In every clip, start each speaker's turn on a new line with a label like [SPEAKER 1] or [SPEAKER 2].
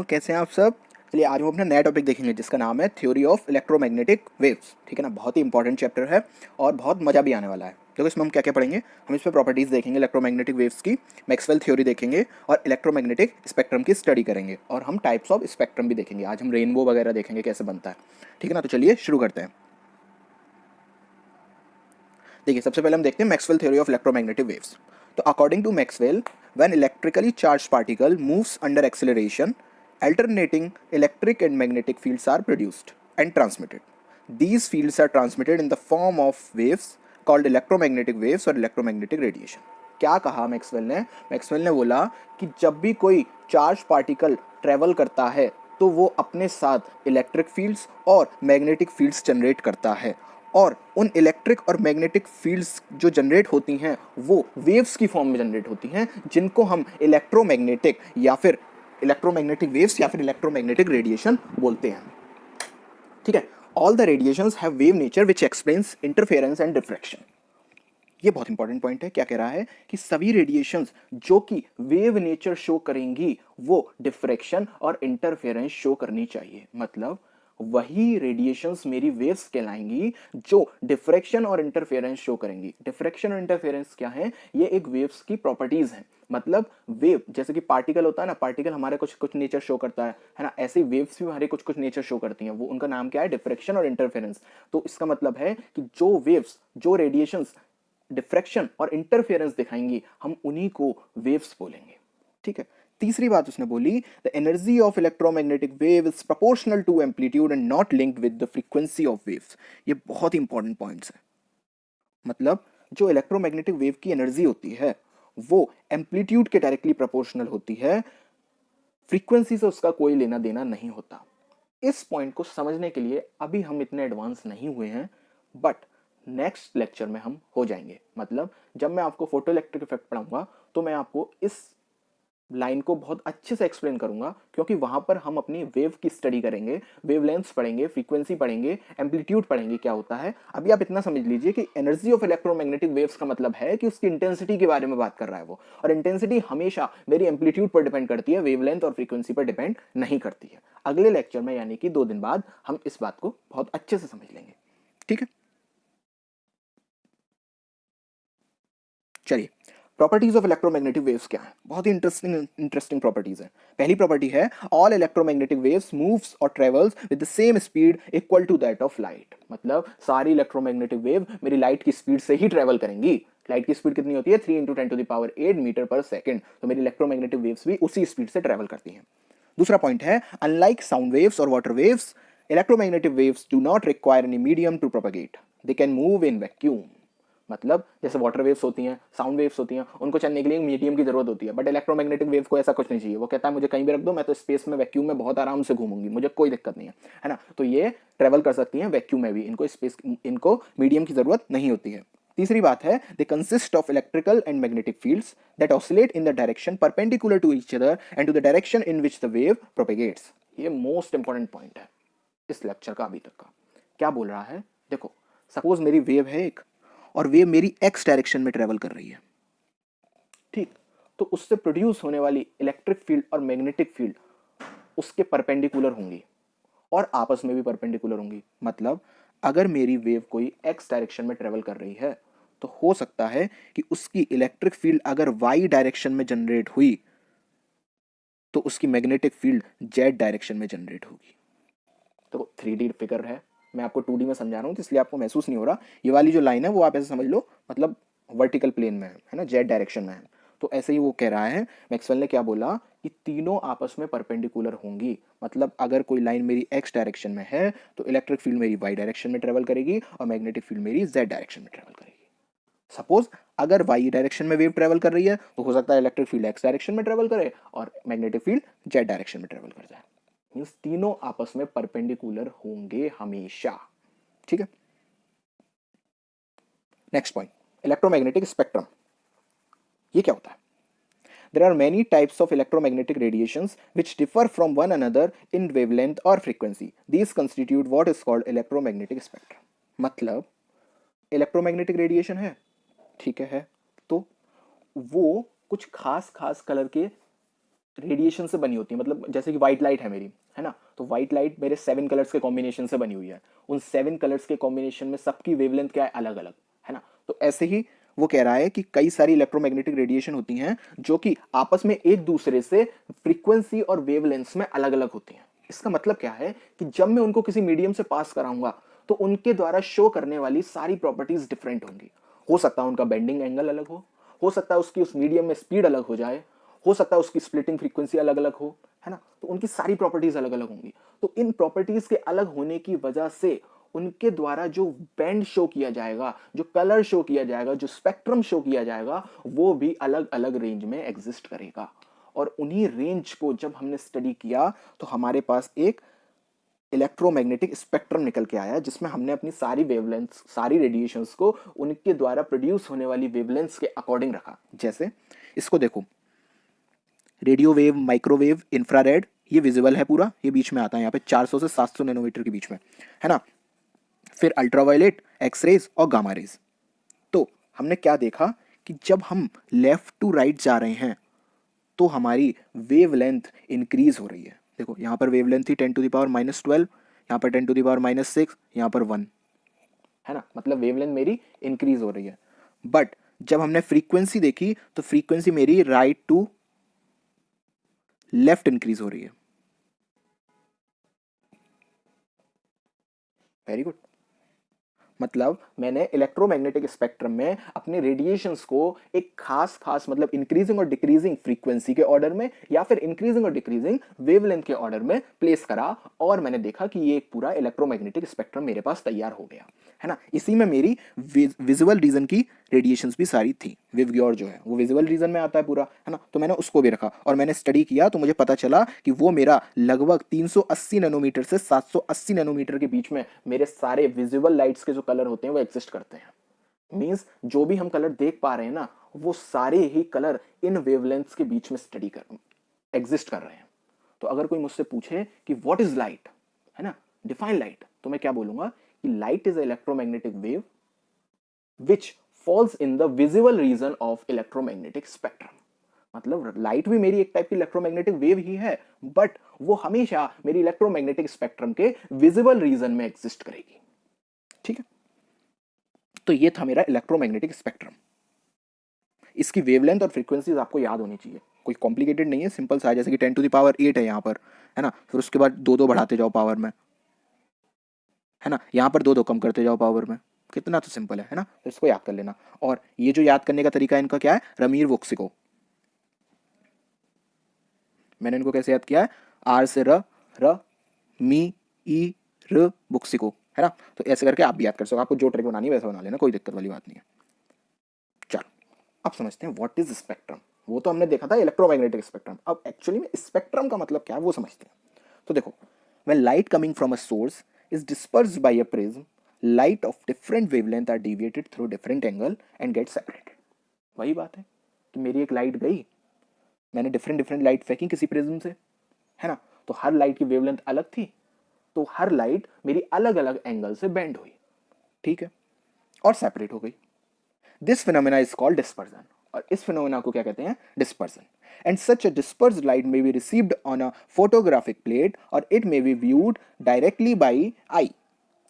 [SPEAKER 1] कैसे हैं आप सब। चलिए आज हम अपना नया टॉपिक देखेंगे जिसका नाम है थ्योरी ऑफ इलेक्ट्रोमैग्नेटिक वेव्स। ठीक है ना, बहुत ही इंपॉर्टेंट चैप्टर है और बहुत मज़ा भी आने वाला है। देखो इसमें हम क्या क्या पढ़ेंगे। हम इस पर प्रॉपर्टीज़ देखेंगे इलेक्ट्रोमैग्नेटिक वेव्स की, मैक्सवेल थ्योरी देखेंगे और इलेक्ट्रोमैग्नेटिक स्पेक्ट्रम की स्टडी करेंगे। और हम टाइप्स ऑफ स्पेक्ट्रम भी देखेंगे। आज हम रेनबो वगैरह देखेंगे कैसे बनता है। ठीक है ना, तो चलिए शुरू करते हैं। देखिए सबसे पहले हम देखते हैं Maxwell theory of electromagnetic waves. तो according to Maxwell, when electrically charge particle moves under acceleration, alternating electric and magnetic fields are produced and transmitted. These fields are transmitted in the form of waves called electromagnetic waves और electromagnetic radiation. क्या कहा Maxwell ने? Maxwell ने बोला कि जब भी कोई चार्ज पार्टिकल ट्रेवल करता है तो वो अपने साथ इलेक्ट्रिक फील्ड्स और मैग्नेटिक फील्ड्स जनरेट करता है, और उन इलेक्ट्रिक और मैग्नेटिक फील्ड्स जो जनरेट होती हैं वो वेव्स की फॉर्म में जनरेट होती हैं, जिनको हम इलेक्ट्रोमैग्नेटिक या फिर इलेक्ट्रोमैग्नेटिक वेव्स या फिर इलेक्ट्रोमैग्नेटिक रेडिएशन बोलते हैं। ठीक है, all the radiations have wave nature which explains interference and diffraction. ये बहुत इंपॉर्टेंट पॉइंट है। क्या कह रहा है कि सभी रेडिएशंस जो कि वेव नेचर शो करेंगी वो डिफ्रैक्शन और इंटरफेरेंस शो करनी चाहिए। मतलब वही रेडिएशंस मेरी वेव्स कहलाएंगी जो डिफ्रैक्शन और इंटरफेरेंस शो करेंगी। डिफ्रैक्शन और इंटरफेरेंस क्या है? ये एक वेव्स की प्रॉपर्टीज हैं। मतलब वेव जैसे कि पार्टिकल होता है ना, पार्टिकल हमारे कुछ कुछ नेचर शो करता है ना, ऐसे वेव्स भी हमारे कुछ कुछ नेचर शो करती हैं। वो उनका नाम क्या है? डिफ्रैक्शन और इंटरफेरेंस। तो इसका मतलब है कि जो वेव्स, जो रेडिएशंस डिफ्रैक्शन और इंटरफेरेंस दिखाएंगी हम उन्हीं को वेव्स बोलेंगे। ठीक है, तीसरी बात उसने बोली, the energy of electromagnetic wave is proportional to amplitude and not linked with the frequency of waves. ये बहुत इंपॉर्टेंट पॉइंट्स है। मतलब जो इलेक्ट्रोमैग्नेटिक वेव की एनर्जी होती है वो एम्पलीट्यूड के डायरेक्टली प्रोपोर्शनल होती है, फ्रीक्वेंसी से उसका कोई लेना देना नहीं होता। इस पॉइंट को समझने के लिए अभी हम इतने एडवांस नहीं हुए हैं, बट नेक्स्ट लेक्चर में हम हो जाएंगे। मतलब जब मैं आपको फोटो इलेक्ट्रिक इफेक्ट पढ़ाऊंगा तो मैं आपको इस लाइन को बहुत अच्छे से एक्सप्लेन करूंगा, क्योंकि वहां पर हम अपनी वेव की स्टडी करेंगे, वेवलेंथ्स पढ़ेंगे, फ्रीक्वेंसी पढ़ेंगे, एम्पलीट्यूड पढ़ेंगे क्या होता है। अभी आप इतना समझ लीजिए कि एनर्जी ऑफ इलेक्ट्रोमैग्नेटिक वेव्स का मतलब है कि उसकी इंटेंसिटी के बारे में बात कर रहा है वो, और इंटेंसिटी हमेशा मेरी एम्पलीट्यूड पर डिपेंड करती है, वेवलेंथ और फ्रीक्वेंसी पर डिपेंड नहीं करती है। अगले लेक्चर में यानी कि 2 दिन बाद हम इस बात को बहुत अच्छे से समझ लेंगे। ठीक है, चलिए प्रॉपर्टीज ऑफ इलेक्ट्रोमैग्नेटिक वेव्स क्या है? बहुत ही इंटरेस्टिंग प्रॉपर्टीज है। पहली प्रॉपर्टी है, ऑल इलेक्ट्रोमैग्नेटिक वेव्स मूव्स और travels with the same speed equal to that of light. मतलब सारी इलेक्ट्रोमैग्नेटिक वेव मेरी लाइट की स्पीड से ही ट्रेवल करेंगी। लाइट की स्पीड कितनी होती है? 3 × 10⁸ मीटर पर सेकेंड। तो मेरी इलेक्ट्रोमैग्नेटिक वेव्स भी उसी स्पीड से ट्रेवल करती हैं। दूसरा पॉइंट है, अनलाइक साउंड वेव्स और water waves, electromagnetic waves do not require any medium to propagate, they can move in vacuum. मतलब जैसे वाटर वेव्स होती हैं, साउंड वेव्स होती हैं, उनको चलने के लिए मीडियम की जरूरत होती है, बट इलेक्ट्रोमैग्नेटिक वेव को ऐसा कुछ नहीं चाहिए। वो कहता है मुझे कहीं भी रख दो, मैं तो स्पेस में वैक्यूम में बहुत आराम से घूमूंगी, मुझे कोई दिक्कत नहीं है ना। तो ये ट्रेवल कर सकती हैं वैक्यूम में भी, इनको स्पेस, इनको मीडियम की जरूरत नहीं होती है। तीसरी बात है, they consist of electrical and magnetic fields that oscillate in the direction perpendicular to each other and to the direction in which the wave propagates. ये मोस्ट इंपॉर्टेंट पॉइंट है इस लेक्चर का अभी तक का। क्या बोल रहा है? देखो सपोज मेरी वेव है एक, और वेव मेरी एक्स डायरेक्शन में ट्रेवल कर रही है। ठीक, तो उससे प्रोड्यूस होने वाली इलेक्ट्रिक फील्ड और मैग्नेटिक फील्ड उसके परपेंडिकुलर होंगी और आपस में भी परपेंडिकुलर होंगी। मतलब अगर मेरी वेव कोई एक्स डायरेक्शन में ट्रेवल कर रही है तो हो सकता है कि उसकी इलेक्ट्रिक फील्ड अगर वाई डायरेक्शन में जनरेट हुई तो उसकी मैग्नेटिक फील्ड जेड डायरेक्शन में जनरेट होगी। तो 3D फिगर है, मैं आपको 2D में समझा रहा हूँ तो इसलिए आपको महसूस नहीं हो रहा। ये वाली जो लाइन है वो आप ऐसे समझ लो, मतलब वर्टिकल प्लेन में है ना, जेड डायरेक्शन में है। तो ऐसे ही वो कह रहा है, मैक्सवेल ने क्या बोला कि तीनों आपस में परपेंडिकुलर होंगी। मतलब अगर कोई लाइन मेरी एक्स डायरेक्शन में है तो इलेक्ट्रिक फील्ड मेरी वाई डायरेक्शन में ट्रेवल करेगी और मैग्नेटिक फील्ड मेरी जेड डायरेक्शन में ट्रेवल करेगी। सपोज अगर वाई डायरेक्शन में वेव ट्रेवल कर रही है तो हो सकता है इलेक्ट्रिक फील्ड एक्स डायरेक्शन में ट्रेवल करे और मैग्नेटिक फील्ड जेड डायरेक्शन में ट्रेवल कर जाए। मींस तीनों आपस में परपेंडिकुलर होंगे हमेशा। ठीक है, नेक्स्ट पॉइंट, इलेक्ट्रोमैग्नेटिक स्पेक्ट्रम। ये क्या होता है? There are many types of electromagnetic radiations which differ from one another in wavelength or frequency. These constitute what is called electromagnetic spectrum. मतलब इलेक्ट्रोमैग्नेटिक रेडिएशन है, ठीक है, तो वो कुछ खास खास कलर के रेडिएशन से बनी होती है, मतलब जैसे कि व्हाइट लाइट है मेरी, है ना, तो व्हाइट लाइट मेरे 7 कलर्स के कॉम्बिनेशन से बनी हुई है, उन 7 कलर्स के कॉम्बिनेशन में सबकी वेवलेंथ क्या है, अलग अलग, है ना। तो ऐसे ही वो कह रहा है कि कई सारी इलेक्ट्रोमैग्नेटिक रेडिएशन होती हैं जो कि आपस में एक दूसरे से फ्रीक्वेंसी और वेवलेंथ्स में अलग अलग होती हैं। इसका मतलब क्या है कि जब मैं उनको किसी मीडियम से पास कराऊंगा तो उनके द्वारा शो करने वाली सारी प्रॉपर्टीज डिफरेंट होंगी। हो सकता है उनका बेंडिंग एंगल अलग हो सकता है उसकी उस मीडियम में स्पीड अलग हो सकता है उसकी स्प्लिटिंग फ्रीक्वेंसी अलग अलग हो, है ना, तो उनकी सारी प्रॉपर्टीज अलग अलग होंगी। तो इन प्रॉपर्टीज के अलग होने की वजह से उनके द्वारा जो बैंड शो किया जाएगा, जो कलर शो किया जाएगा, जो स्पेक्ट्रम शो किया जाएगा, वो भी अलग अलग रेंज में एग्जिस्ट करेगा। और उन्हीं रेंज को जब हमने स्टडी किया तो हमारे पास एक इलेक्ट्रोमैग्नेटिक स्पेक्ट्रम निकल के आया जिसमें हमने अपनी सारी वेवलेंथ्स, सारी रेडिएशंस को उनके द्वारा प्रोड्यूस होने वाली वेवलेंथ्स के अकॉर्डिंग रखा। जैसे इसको देखो, रेडियो वेव, माइक्रोवेव, इंफ्रारेड, ये विजिबल है पूरा, ये बीच में आता है यहाँ पे 400 से 700 नैनोमीटर के बीच में, है ना। फिर अल्ट्रावायलेट, एक्सरेज और गामा रेज। तो हमने क्या देखा कि जब हम लेफ्ट टू राइट जा रहे हैं तो हमारी वेवलेंथ इंक्रीज हो रही है। देखो यहाँ पर वेवलेंथ थी 10⁻⁻12, यहाँ पर 10⁻⁻6, यहाँ पर 1, है ना, मतलब वेवलेंथ मेरी इंक्रीज हो रही है। बट जब हमने फ्रीक्वेंसी देखी तो फ्रीक्वेंसी मेरी राइट टू लेफ्ट इंक्रीज हो रही है। Very good. मतलब मैंने इलेक्ट्रोमैग्नेटिक स्पेक्ट्रम में अपने रेडिएशंस को एक खास खास, मतलब इंक्रीजिंग और डिक्रीजिंग फ्रीक्वेंसी के ऑर्डर में या फिर इंक्रीजिंग और डिक्रीजिंग वेवलेंथ के ऑर्डर में प्लेस करा, और मैंने देखा कि ये एक पूरा इलेक्ट्रोमैग्नेटिक स्पेक्ट्रम मेरे पास तैयार हो गया, है ना। इसी में मेरी विजुअल रीजन की रेडिएशंस भी सारी थी। विवग्योर जो है वो विजुअल रीजन में आता है पूरा, है ना, तो मैंने उसको भी रखा और मैंने स्टडी किया तो मुझे पता चला कि वो मेरा लगभग 380 नैनोमीटर से 780 नैनोमीटर के बीच में मेरे सारे विजुअल लाइट्स के जो कलर होते हैं वो एग्जिस्ट करते हैं। मींस जो भी हम कलर देख पा रहे हैं ना, वो सारे ही कलर इन वेवलेंथ्स के बीच में स्टडी कर एग्जिस्ट कर रहे हैं। तो अगर कोई मुझसे पूछे कि व्हाट इज लाइट, है ना, डिफाइन लाइट, तो मैं क्या बोलूंगा कि light is electromagnetic wave which falls in the visible region of electromagnetic spectrum. मतलब लाइट भी मेरी एक टाइप की इलेक्ट्रोमैग्नेटिक वेव ही है, बट वो हमेशा मेरी इलेक्ट्रोमैग्नेटिक स्पेक्ट्रम के विजिबल रीजन में एग्जिस्ट करेगी। ठीक है, तो ये था मेरा इलेक्ट्रोमैग्नेटिक स्पेक्ट्रम। इसकी वेवलेंथ और फ्रीक्वेंसीज आपको याद होनी चाहिए, कोई कॉम्प्लिकेटेड नहीं है, सिंपल सा है, जैसे कि 10⁸ है यहाँ पर, है ना, फिर उसके बाद 2 2 बढ़ाते जाओ पावर में, है ना, यहाँ पर 2 2 कम करते जाओ पावर में, कितना तो सिंपल है ना, तो इसको याद कर लेना। और ये जो याद करने का तरीका है इनका क्या है, रमीर वोक्सिको। मैंने इनको कैसे याद किया है, आर से र मी ई र बुक्सिको, है ना, तो ऐसे करके आप भी याद कर सकते हो। आपको जो ट्रिक बनानी है वैसा बना लेना, कोई दिक्कत वाली बात नहीं है। चलो अब समझते हैं व्हाट इज स्पेक्ट्रम। वो तो हमने देखा था इलेक्ट्रोमैग्नेटिक स्पेक्ट्रम, अब एक्चुअली में स्पेक्ट्रम का मतलब क्या है वो समझते हैं। तो देखो, when light coming from a source is dispersed by a prism, light of different wavelength are deviated through different angle and get separated. वही बात है कि मेरी एक लाइट गई, मैंने डिफरेंट डिफरेंट लाइट फेंकी किसी प्रिज्म से, है ना, तो हर लाइट की वेवलेंथ अलग थी, तो हर लाइट मेरी अलग अलग एंगल से बेंड हुई, ठीक है, और सेपरेट हो गई। This phenomena is called dispersion, और इस फिनोमेना को क्या कहते हैं, dispersion. And such a dispersed light may be received on a photographic plate और it may be viewed directly by eye.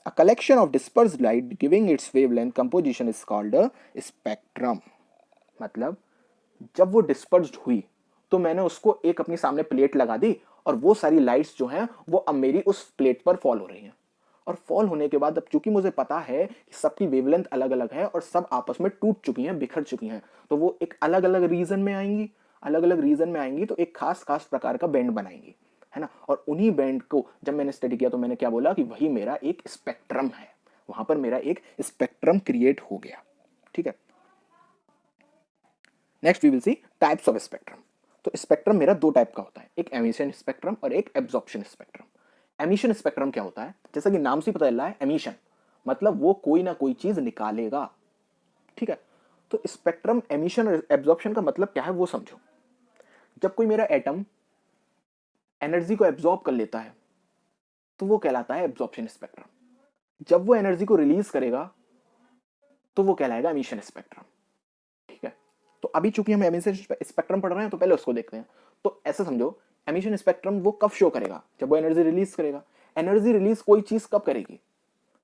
[SPEAKER 1] A collection of dispersed light giving its wavelength composition is called a spectrum। मतलब जब वो dispersed हुई तो मैंने उसको एक अपनी सामने प्लेट लगा दी और वो सारी लाइट्स जो हैं वो अब मेरी उस प्लेट पर फॉल हो रही हैं। और फॉल होने के बाद अब चूंकि मुझे पता है कि सबकी वेवलेंथ अलग अलग है और सब आपस में टूट चुकी हैं, बिखर चुकी हैं, तो वो एक अलग अलग रीजन में आएंगी, अलग अलग रीजन में आएंगी तो एक खास खास प्रकार का बैंड बनाएंगी, है ना। और उन्हीं बैंड को जब मैंने स्टडी किया तो मैंने क्या बोला कि वही मेरा एक स्पेक्ट्रम है, वहां पर मेरा एक स्पेक्ट्रम क्रिएट हो गया। ठीक है, next we will see types of spectrum. तो स्पेक्ट्रम मेरा 2 टाइप का होता है, एक एमिशन स्पेक्ट्रम और एक एब्जॉर्प्शन स्पेक्ट्रम। एमिशन स्पेक्ट्रम क्या होता है, जैसा कि नाम से पता चल रहा है, एमिशन मतलब वो कोई ना कोई चीज निकालेगा, ठीक है। तो स्पेक्ट्रम एमिशन और एब्जॉर्प्शन का मतलब क्या है वो समझो। जब कोई मेरा एटम एनर्जी को एब्जॉर्ब कर लेता है तो वो कहलाता है एब्जॉर्प्शन स्पेक्ट्रम। जब वो एनर्जी को रिलीज करेगा तो वो कहलाएगा एमिशन स्पेक्ट्रम। ठीक है, तो अभी चूंकि हम एमिशन स्पेक्ट्रम पढ़ रहे हैं तो पहले उसको देखते हैं। तो ऐसा समझो एमिशन स्पेक्ट्रम वो कब शो करेगा, जब वो एनर्जी रिलीज करेगा। एनर्जी रिलीज कोई चीज कब करेगी,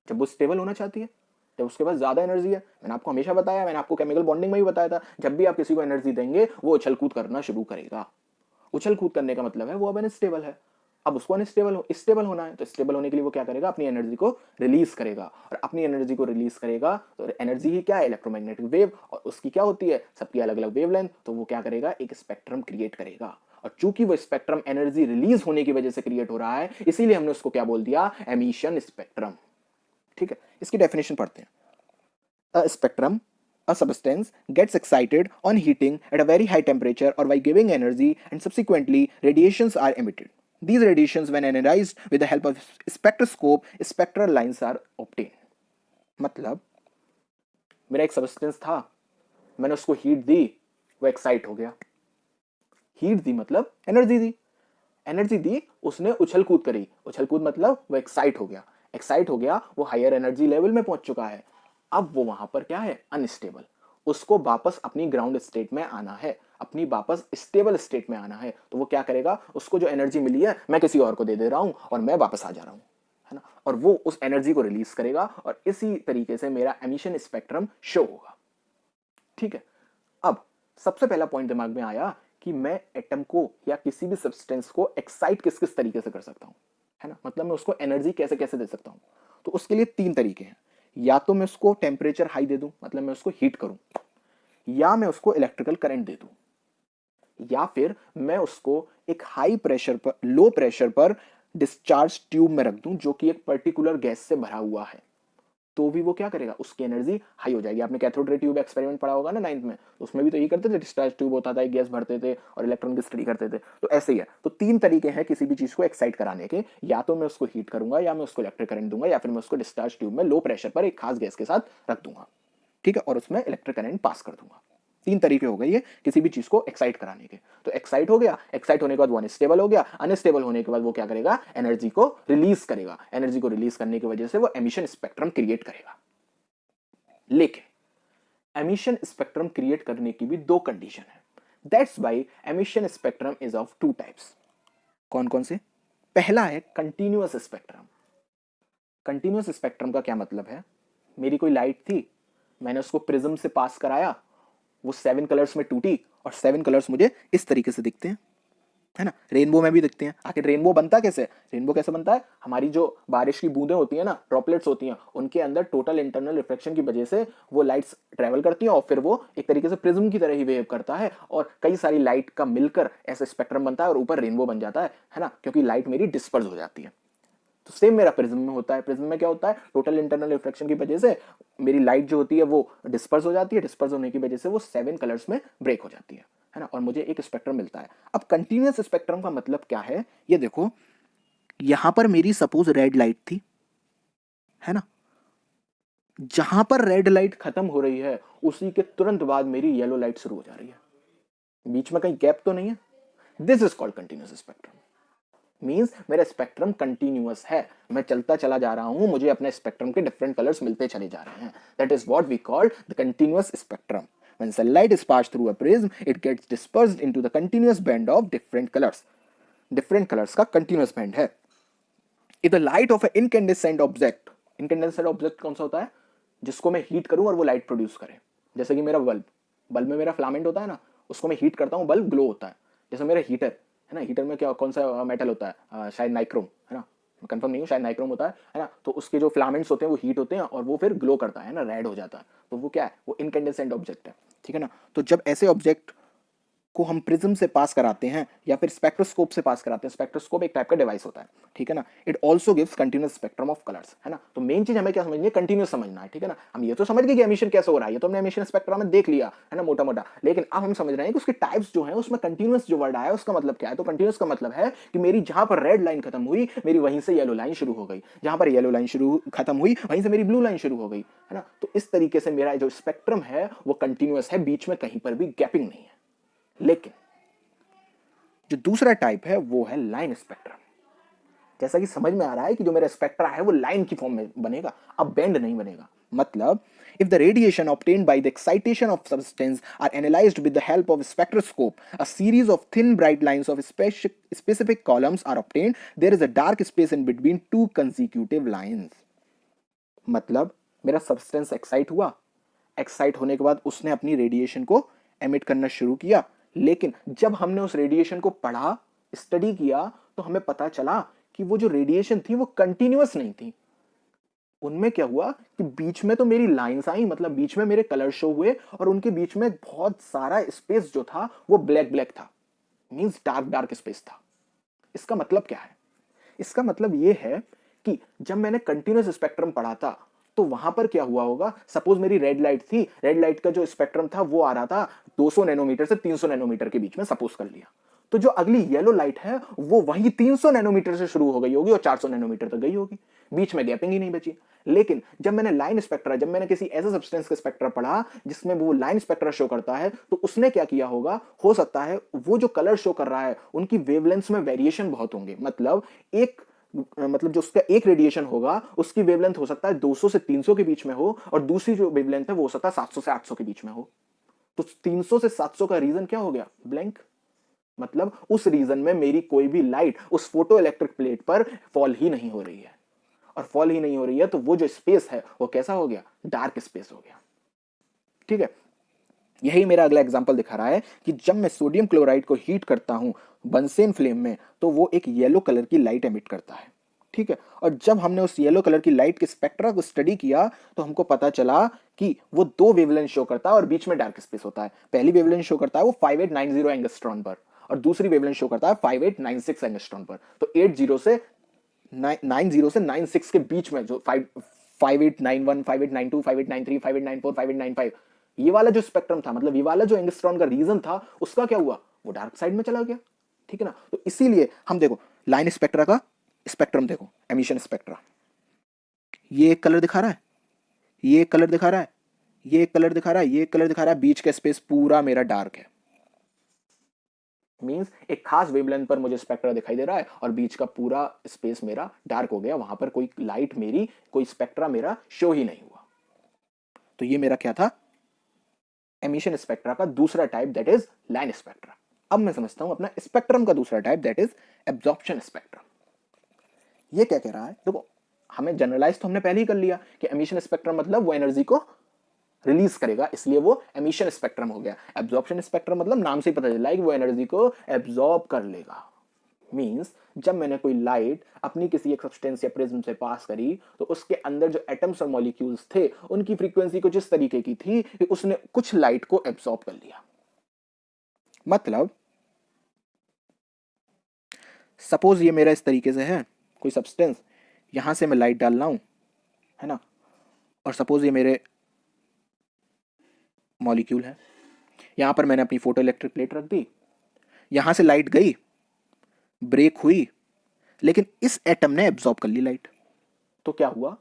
[SPEAKER 1] जब वो स्टेबल होना चाहती है, जब उसके पास ज्यादा एनर्जी है। मैंने आपको हमेशा बताया, मैंने आपको केमिकल बॉन्डिंग में भी बताया था, जब भी आप किसी को एनर्जी देंगे वो उछल कूद करना शुरू करेगा। उछल कूद करने का मतलब है वो अब अनस्टेबल है, अब उसको स्टेबल होना है, तो स्टेबल होने के लिए वो क्या करेगा, अपनी एनर्जी को रिलीज करेगा। और अपनी एनर्जी को रिलीज करेगा तो एनर्जी ही क्या है, इलेक्ट्रोमैग्नेटिक वेव, और उसकी क्या होती है, सबकी अलग अलग वेवलेंथ, तो वो क्या करेगा, एक स्पेक्ट्रम क्रिएट करेगा। और चूंकि वो स्पेक्ट्रम एनर्जी रिलीज होने की वजह से क्रिएट हो रहा है, इसीलिए हमने उसको क्या बोल दिया, एमिशन स्पेक्ट्रम। ठीक है, इसकी डेफिनेशन पढ़ते हैं। A spectrum, a substance gets excited on heating at a very high temperature or by giving energy, and subsequently radiations are emitted. These radiations, when analyzed with the help of spectroscope, spectral lines are obtained. मतलब मेरा एक substance था, मैंने उसको heat दी, वो excite हो गया। Heat दी मतलब एनर्जी दी, एनर्जी दी, उसने उछल कूद करी, उछल कूद मतलब वो एक्साइट हो गया, एक्साइट हो गया, वो हायर एनर्जी लेवल में पहुंच चुका है। अब वो वहां पर क्या है, अनस्टेबल, उसको वापस अपनी ग्राउंड स्टेट में आना है, अपनी वापस स्टेबल स्टेट में आना है। तो वो क्या करेगा, उसको जो एनर्जी मिली है मैं किसी और को दे दे रहा हूं और मैं वापस आ जा रहा हूं, है ना, और वो उस एनर्जी को रिलीज करेगा, और इसी तरीके से मेरा एमिशन स्पेक्ट्रम शो होगा। ठीक है, अब सबसे पहला पॉइंट दिमाग में आया कि मैं एटम को या किसी भी सब्सटेंस को एक्साइट किस किस तरीके से कर सकता हूं, है ना, मतलब मैं उसको एनर्जी कैसे कैसे दे सकता हूं। तो उसके लिए तीन तरीके हैं, या तो मैं उसको टेम्परेचर हाई दे दूं, मतलब मैं उसको हीट करूं, या मैं उसको इलेक्ट्रिकल करंट दे दूं, या फिर मैं उसको एक हाई प्रेशर पर, लो प्रेशर पर डिस्चार्ज ट्यूब में रख दूं जो कि एक पर्टिकुलर गैस से भरा हुआ है, तो भी वो क्या करेगा, उसकी एनर्जी हाई हो जाएगी। आपने कैथोड रे ट्यूब एक्सपेरिमेंट पढ़ा होगा ना 9th में, तो उसमें भी तो यही करते थे, डिस्चार्ज ट्यूब होता था, एक गैस भरते थे और इलेक्ट्रॉन की स्टडी करते थे। तो ऐसे ही है, तो तीन तरीके हैं किसी भी चीज को एक्साइट कराने के, या तो मैं उसको हीट करूंगा, या मैं उसको इलेक्ट्रिक करंट दूंगा, या फिर मैं उसको डिस्चार्ज ट्यूब में लो प्रेशर पर एक खास गैस के साथ रख दूंगा। ठीक है, और उसमें इलेक्ट्रिक करंट पास कर दूंगा। तीन तरीके हो गए ये किसी भी चीज को एक्साइट कराने के। तो एक्साइट हो गया, एक्साइट होने के बाद वो अनस्टेबल हो गया, अनस्टेबल होने के बाद वो क्या करेगा, एनर्जी को रिलीज करेगा, एनर्जी को रिलीज करने की वजह से वो एमिशन स्पेक्ट्रम क्रिएट करेगा। लेकिन एमिशन स्पेक्ट्रम क्रिएट करने की भी दो कंडीशन है। That's why emission spectrum is of two types. कौन कौन से, पहला है कंटिन्यूअस स्पेक्ट्रम। कंटिन्यूअस स्पेक्ट्रम का क्या मतलब है, मेरी कोई लाइट थी, मैंने उसको प्रिज्म से पास कराया, वो 7 कलर्स में टूटी, और 7 कलर्स मुझे इस तरीके से दिखते हैं, है ना, रेनबो में भी दिखते हैं। आखिर रेनबो बनता कैसे, रेनबो कैसे बनता है, हमारी जो बारिश की बूंदें होती है ना, ड्रॉपलेट्स होती हैं, उनके अंदर टोटल इंटरनल रिफ्लेक्शन की वजह से वो लाइट्स ट्रेवल करती हैं, और फिर वो एक तरीके से प्रिज्म की तरह ही बिहेव करता है, और कई सारी लाइट का मिलकर ऐसा स्पेक्ट्रम बनता है, और ऊपर रेनबो बन जाता है ना, क्योंकि लाइट मेरी डिस्पर्स हो जाती है। तो सेम मेरा प्रिज्म में होता है। प्रिज्म में क्या होता है, टोटल इंटरनल रिफ्लेक्शन की वजह से मेरी लाइट जो होती है वो डिस्पर्स हो जाती है, डिस्पर्स होने की वजह से वो 7 कलर्स में ब्रेक हो जाती है ना, और मुझे एक स्पेक्ट्रम मिलता है। अब कंटिन्यूअस स्पेक्ट्रम का मतलब क्या है, ये देखो, यहां पर मेरी सपोज रेड लाइट थी, है ना, जहां पर रेड लाइट खत्म हो रही है उसी के तुरंत बाद मेरी येलो लाइट शुरू हो जा रही है, बीच में कहीं गैप तो नहीं है। This is called continuous spectrum. Means मेरा स्पेक्ट्रम कंटिन्यूअस है, मैं चलता चला जा रहा हूं, मुझे अपने स्पेक्ट्रम के डिफरेंट कलर्स मिलते चले जा रहे हैं। That is what we call the continuous spectrum. When sunlight is passed through a prism, it gets dispersed into the continuous band of different colors. Different colors का continuous band है। If the light of an incandescent object, incandescent object कौन सा होता है, जिसको मैं heat करूं और वो लाइट प्रोड्यूस करे, जैसे कि मेरा बल्ब, बल्ब में मेरा फिलामेंट होता है ना, उसको मैं हीट करता हूं, बल्ब ग्लो होता है। जैसे मेरा हीटर है ना, हीटर में क्या कौन सा मेटल होता है, शायद नाइक्रोम, है ना, कंफर्म नहीं हूँ, शायद नाइक्रोम होता है ना, तो उसके जो फिलामेंट्स होते हैं वो हीट होते हैं और वो फिर ग्लो करता है ना, रेड हो जाता है, तो वो क्या है, वो इनकैंडेसेंट ऑब्जेक्ट है। ठीक है ना, तो जब ऐसे ऑब्जेक्ट को हम प्रिज्म से पास कराते हैं या फिर स्पेक्ट्रोस्कोप से पास कराते हैं, स्पेक्ट्रोस्कोप एक टाइप का डिवाइस होता है, ठीक है ना, it also gives continuous spectrum of colours, है ना। तो मेन चीज हमें क्या समझनी है, कंटिन्यूअस समझना है, ठीक है ना। हम ये तो समझ गए कि एमिशन कैसे हो रहा है, ये तो हमने एमिशन स्पेक्ट्रम में देख लिया है ना, मोटा मोटा, लेकिन अब हम समझ रहे हैं कि उसके टाइप्स जो है, उसमें कंटिन्यूअस जो वर्ड आया उसका मतलब क्या है। तो कंटिन्यूअस का मतलब है कि मेरी जहां पर रेड लाइन खत्म हुई, मेरी वहीं से येलो लाइन शुरू हो गई, जहां पर येलो लाइन शुरू खत्म हुई वहीं से मेरी ब्लू लाइन शुरू हो गई, है ना। तो इस तरीके से मेरा जो स्पेक्ट्रम है वो कंटिन्यूअस है, बीच में कहीं पर भी गैपिंग नहीं है। लेकिन जो दूसरा टाइप है वो है लाइन स्पेक्ट्रम। जैसा कि समझ में आ रहा है कि जो मेरा स्पेक्ट्रा है वो लाइन की फॉर्म में बनेगा, अब बेंड नहीं बनेगा। मतलब if the radiation obtained by the excitation of substance are analyzed with the help of spectroscope, a series of thin bright lines of specific columns are obtained. There is a dark space in between two consecutive lines. मतलब मेरा substance excite हुआ, excite होने के बाद उसने अपनी radiation को emit करना शुरू किया, लेकिन जब हमने उस रेडिएशन को पढ़ा, स्टडी किया, तो हमें पता चला कि वो जो रेडिएशन थी वो कंटिन्यूअस नहीं थी। उनमें क्या हुआ कि बीच में तो मेरी लाइंस आई, मतलब बीच में मेरे कलर शो हुए, और उनके बीच में बहुत सारा स्पेस जो था वो ब्लैक ब्लैक था, मींस डार्क डार्क स्पेस था। इसका मतलब क्या है? इसका मतलब ये है कि जब मैंने कंटिन्यूअस स्पेक्ट्रम पढ़ा था तो वहां पर क्या हुआ होगा, सपोज मेरी रेड लाइट थी, रेड लाइट का जो स्पेक्ट्रम था वो आ रहा था 200 नैनोमीटर से 300 नैनोमीटर के बीच में, सपोज कर लिया, तो जो अगली येलो लाइट है वो वही 300 नैनोमीटर से शुरू हो गई होगी और 400 नैनोमीटर तक गई होगी, बीच में गैपिंग ही नहीं बची। लेकिन जब मैंने लाइन स्पेक्ट्रा, जब मैंने किसी ऐसे सब्सटेंस का स्पेक्ट्रा पढ़ा जिसमें वो लाइन स्पेक्ट्रा शो करता है, तो उसने क्या किया होगा, हो सकता है वो जो कलर शो कर रहा है उनकी वेवलेंथ्स में वेरिएशन बहुत होंगे, मतलब जो उसका एक रेडिएशन होगा उसकी वेवलेंथ हो सकता है 200 से 300 के बीच में हो, और दूसरी जो वेवलेंथ है वो हो सकता है 700 से 800 के बीच में हो। तो 300 से 700 का रीजन क्या हो गया, ब्लैंक। मतलब उस रीजन में मेरी कोई भी लाइट उस फोटो इलेक्ट्रिक प्लेट पर फॉल ही नहीं हो रही है, और फॉल ही नहीं हो रही है तो वो जो स्पेस है वो कैसा हो गया, डार्क स्पेस हो गया। ठीक है, यही मेरा अगला एग्जांपल दिखा रहा है कि जब मैं सोडियम क्लोराइड को हीट करता हूं बंसेन फ्लेम में तो वो एक येलो कलर की लाइट एमिट करता है। ठीक है, और जब हमने उस येलो कलर की लाइट के स्पेक्ट्रा को स्टडी किया तो हमको पता चला कि वो दो वेवलेंथ शो करता है और बीच में डार्क स्पेस होता है। पहली वेवलेंथ शो करता है वो 5890 एंगस्ट्रॉन पर, और दूसरी वेवलेंथ शो करता है 5896 एंगस्ट्रॉन पर। तो 80 से 90 से 96 के बीच में जो 5891, 5892, 5893, 5894, 5895, ये वाला जो स्पेक्ट्रम था, मतलब ये वाला जो एंगस्ट्रॉन का रीजन था, उसका क्या हुआ, वो डार्क साइड में चला गया। ठीक है ना, तो इसीलिए हम देखो लाइन स्पेक्ट्रा का स्पेक्ट्रम देखो, एमिशन स्पेक्ट्रा, ये एक कलर दिखा रहा है, ये एक कलर दिखा रहा है, ये एक कलर दिखा रहा है, ये एक कलर दिखा रहा है, बीच का स्पेस पूरा मेरा डार्क है। मींस एक खास वेवलेंथ पर मुझे स्पेक्ट्रा दिखाई दे रहा है और बीच का पूरा स्पेस मेरा डार्क हो गया, वहां पर कोई लाइट मेरी, कोई स्पेक्ट्रा मेरा शो ही नहीं हुआ। तो ये मेरा क्या था, एमिशन स्पेक्ट्रा का दूसरा type, that is line spectra. अब मैं समझता हूं अपना स्पेक्ट्रम का दूसरा type, that is absorption spectrum. ये क्या कह रहा है, देखो हमें जनरलाइज तो हमने पहले ही कर लिया कि एमिशन स्पेक्ट्रम मतलब वो एनर्जी को रिलीज करेगा, इसलिए वो एमिशन स्पेक्ट्रम हो गया। एब्जॉर्प्शन स्पेक्ट्रम मतलब नाम से ही पता चला है कि वो एनर्जी को एब्जॉर्ब कर लेगा। मींस जब मैंने कोई लाइट अपनी किसी एक सब्सटेंस या प्रिज्म से पास करी तो उसके अंदर जो एटम्स और मॉलिक्यूल्स थे उनकी फ्रीक्वेंसी कुछ इस तरीके की थी कि उसने कुछ लाइट को एब्जॉर्ब कर लिया। मतलब सपोज ये मेरा इस तरीके से है कोई सब्सटेंस, यहां से मैं लाइट डाल रहा हूं, है ना, और सपोज ये मेरे मॉलिक्यूल है, यहां पर मैंने अपनी फोटो इलेक्ट्रिक प्लेट रख दी, यहां से लाइट गई, ब्रेक हुई, लेकिन इस एटम ने एब्जॉर्ब कर ली लाइट। तो क्या हुआ,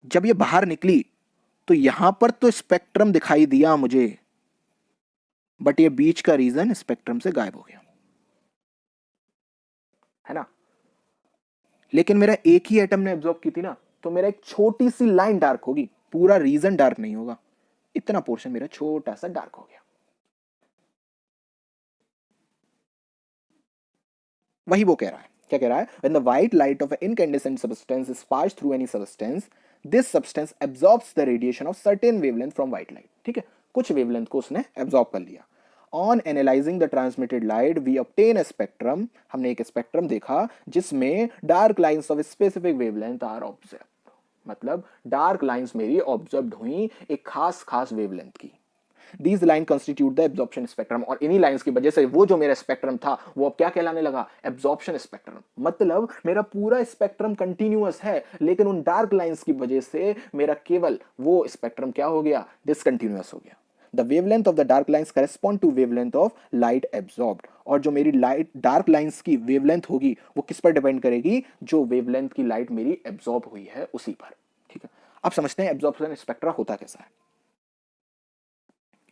[SPEAKER 1] जब ये बाहर निकली तो यहां पर तो स्पेक्ट्रम दिखाई दिया मुझे, बट ये बीच का रीजन स्पेक्ट्रम से गायब हो गया, है ना। लेकिन मेरा एक ही एटम ने एब्जॉर्ब की थी ना, तो मेरा एक छोटी सी लाइन डार्क होगी, पूरा रीजन डार्क नहीं होगा, इतना पोर्शन मेरा छोटा सा डार्क हो गया। वही वो कह रहा है, क्या कह रहा है, when the white light of an incandescent substance is passed through any substance, this substance absorbs the radiation of certain wavelength from white light। ठीक है, कुछ वेवलेंथ को उसने एब्जॉर्ब कर लिया। On analyzing the transmitted light, we obtain a spectrum, हमने एक spectrum देखा जिसमें dark lines of specific wavelength are observed. मतलब डार्क लाइंस मेरी ऑब्जर्व्ड हुई एक खास खास वेवलेंथ की। These lines constitute the absorption spectrum, और इन्हीं लाइंस की वजह से वो जो मेरा स्पेक्ट्रम था वो अब क्या कहलाने लगा, एब्जॉर्प्शन स्पेक्ट्रम। मतलब मेरा पूरा स्पेक्ट्रम कंटिन्यूअस है, लेकिन उन डार्क लाइंस की वजह से मेरा केवल वो स्पेक्ट्रम क्या हो गया, डिसकंटिन्यूअस हो गया। The wavelength of the dark lines correspond to wavelength of light absorbed, और जो मेरी लाइट डार्क लाइंस की वेवलेंथ होगी वो किस पर डिपेंड करेगी, जो वेवलेंथ की लाइट मेरी एब्जॉर्ब हुई है उसी पर। ठीक है, अब समझते हैं एब्जॉर्प्शन स्पेक्ट्रा होता कैसा है।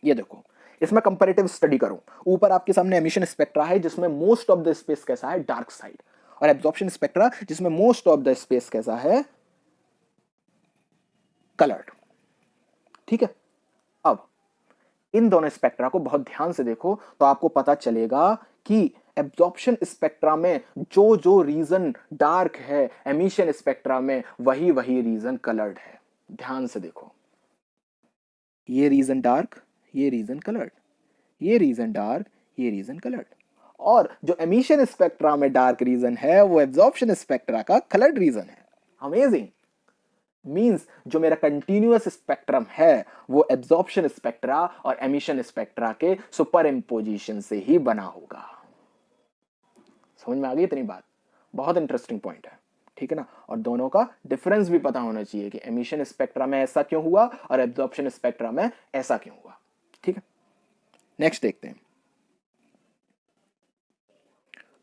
[SPEAKER 1] ये देखो, इसमें कंपैरेटिव स्टडी करूं, ऊपर आपके सामने एमिशन स्पेक्ट्रा है जिसमें मोस्ट ऑफ द स्पेस कैसा है, डार्क साइड, और एब्जॉर्प्शन स्पेक्ट्रा जिसमें मोस्ट ऑफ द स्पेस कैसा है, कलर्ड। ठीक है, अब इन दोनों स्पेक्ट्रा को बहुत ध्यान से देखो तो आपको पता चलेगा कि एब्जॉर्प्शन स्पेक्ट्रा में जो जो रीजन डार्क है, एमिशन स्पेक्ट्रा में वही वही रीजन कलर्ड है। ध्यान से देखो, ये रीजन डार्क, ये रीजन कलर्ड, ये रीजन डार्क, ये रीजन कलर्ड। और जो एमिशन स्पेक्ट्रा में डार्क रीजन है वो एब्जॉर्प्शन स्पेक्ट्रा का कलर्ड रीजन है। अमेजिंग। मींस जो मेरा कंटिन्यूअस स्पेक्ट्रम है वो एब्जॉर्प्शन स्पेक्ट्रा और एमिशन स्पेक्ट्रा के सुपर इम्पोजिशन से ही बना होगा। समझ में आ गई इतनी बात? बहुत इंटरेस्टिंग पॉइंट है, ठीक है ना। और दोनों का डिफरेंस भी पता होना चाहिए कि एमिशन स्पेक्ट्रा में ऐसा क्यों हुआ और एब्जॉर्प्शन स्पेक्ट्रा में ऐसा क्यों हुआ। ठीक है, नेक्स्ट देखते हैं।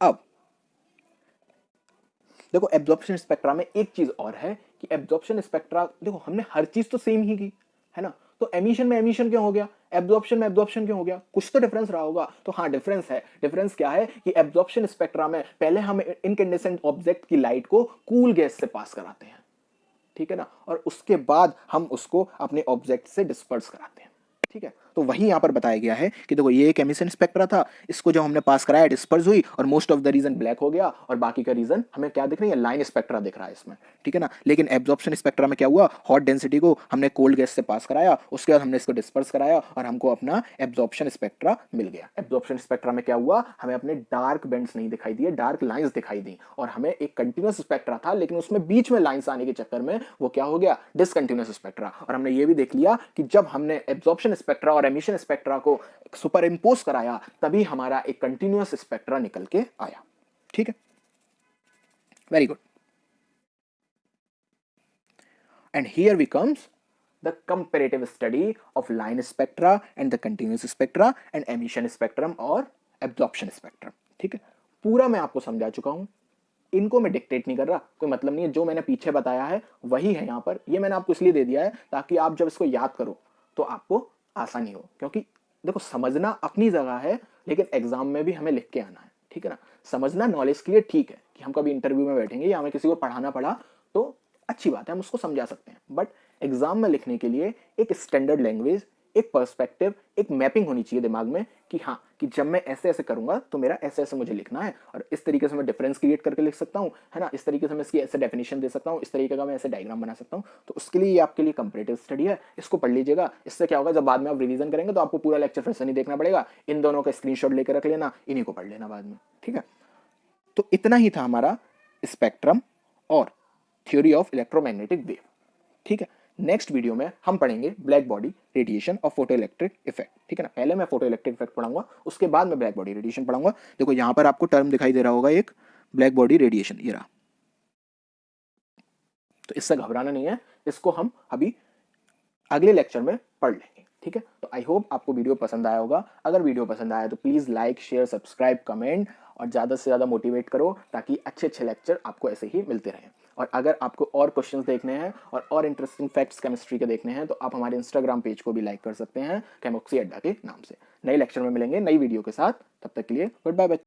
[SPEAKER 1] अब देखो एब्जॉर्प्शन स्पेक्ट्रा में एक चीज और है कि एब्जॉर्प्शन स्पेक्ट्रा, देखो हमने हर चीज तो सेम ही की है ना, तो एमिशन में एमिशन क्यों हो गया, एब्जॉर्प्शन में एब्जॉर्प्शन क्यों हो गया? कुछ तो डिफरेंस रहा होगा। तो हाँ, डिफरेंस है। डिफरेंस क्या है कि एब्जॉर्प्शन स्पेक्ट्रा में पहले हम इनकैंडेसेंट ऑब्जेक्ट की लाइट को कूल गैस से पास कराते हैं, ठीक है ना, और उसके बाद हम उसको अपने ऑब्जेक्ट से डिस्पर्स कराते हैं। ठीक है, तो वही यहां पर बताया गया है कि देखो ये एक एमिशन स्पेक्ट्रा था, इसको जब हमने पास कराया डिस्पर्स हुई और most of the region black हो गया और बाकी का रीजन हमें क्या दिख रही है, लाइन स्पेक्ट्रा दिख रहा है इसमें, ठीक है ना। लेकिन एब्जॉर्प्शन स्पेक्ट्रा में क्या हुआ, हॉट डेंसिटी को हमने कोल्ड गैस से पास कराया, उसके बाद हमने इसको डिस्पर्स कराया और हमको अपना एब्जॉर्प्शन स्पेक्ट्रा मिल गया। एब्जॉर्प्शन स्पेक्ट्रा में क्या हुआ, हमें अपने डार्क बैंड्स नहीं दिखाई दिए, डार्क लाइंस दिखाई दी और हमें एक कंटिन्यूअस स्पेक्ट्रा था लेकिन उसमें बीच में लाइंस आने के चक्कर में वो क्या हो गया, डिसकंटिन्यूअस स्पेक्ट्रा। और हमने ये भी देख लिया कि जब हमने एब्जॉर्प्शन स्पेक्ट्रा और एमिशन स्पेक्ट्रा को सुपर इंपोज कराया तभी हमारा एक कंटिन्यूअस स्पेक्ट्रा निकल के आया। ठीक है, very good. And here we comes the comparative study of line spectra and the continuous spectra and emission spectrum और एब्जॉर्प्शन स्पेक्ट्रम। ठीक है, पूरा मैं आपको समझा चुका हूं, इनको मैं डिक्टेट नहीं कर रहा, कोई मतलब नहीं है, जो मैंने पीछे बताया है वही है यहां पर। ये मैंने आपको इसलिए दे दिया है ताकि आप जब इसको याद करो तो आपको आसानी हो, क्योंकि देखो समझना अपनी जगह है लेकिन एग्जाम में भी हमें लिख के आना है, ठीक है ना। समझना नॉलेज के लिए ठीक है कि हम कभी इंटरव्यू में बैठेंगे या हमें किसी को पढ़ाना पड़ा तो अच्छी बात है, हम उसको समझा सकते हैं, बट एग्जाम में लिखने के लिए एक स्टैंडर्ड लैंग्वेज, एक पर्सपेक्टिव, एक मैपिंग होनी चाहिए दिमाग में कि हाँ, कि जब मैं ऐसे ऐसे करूंगा तो मेरा ऐसे ऐसे मुझे लिखना है और इस तरीके से मैं डिफरेंस क्रिएट करके लिख सकता हूँ, है ना, इस तरीके से मैं इसकी ऐसे डेफिनेशन दे सकता हूँ, इस तरीके का मैं ऐसे डायग्राम बना सकता हूँ। तो उसके लिए ये आपके लिए कंपैरेटिव स्टडी है, इसको पढ़ लीजिएगा। इससे क्या होगा, जब बाद में आप रिवीजन करेंगे तो आपको पूरा लेक्चर फिर से नहीं देखना पड़ेगा, इन दोनों का स्क्रीनशॉट लेकर रख लेना, इन्हीं को पढ़ लेना बाद में। ठीक है, तो इतना ही था हमारा स्पेक्ट्रम और थ्योरी ऑफ इलेक्ट्रोमैग्नेटिक वेव। ठीक है, नेक्स्ट वीडियो में हम पढ़ेंगे ब्लैक बॉडी रेडिएशन और फोटो इलेक्ट्रिक इफेक्ट। ठीक है ना, पहले मैं फोटो इलेक्ट्रिक इफेक्ट पढ़ाऊंगा, उसके बाद मैं ब्लैक बॉडी रेडिएशन पढ़ाऊंगा। देखो यहां पर आपको टर्म दिखाई दे रहा होगा एक, ब्लैक बॉडी रेडिएशन, ये रहा। तो इससे घबराना नहीं है, इसको हम अभी अगले लेक्चर में पढ़ लेंगे। ठीक है, तो आई होप आपको वीडियो पसंद आया होगा। अगर वीडियो पसंद आया तो please like, share, subscribe, comment और ज्यादा से ज्यादा मोटिवेट करो ताकि अच्छे अच्छे लेक्चर आपको ऐसे ही मिलते रहें। और अगर आपको और क्वेश्चंस देखने हैं और इंटरेस्टिंग फैक्ट्स केमिस्ट्री के देखने हैं तो आप हमारे इंस्टाग्राम पेज को भी लाइक कर सकते हैं, केमोक्सी अड्डा के नाम से। नए लेक्चर में मिलेंगे नई वीडियो के साथ, तब तक के लिए गुड बाय।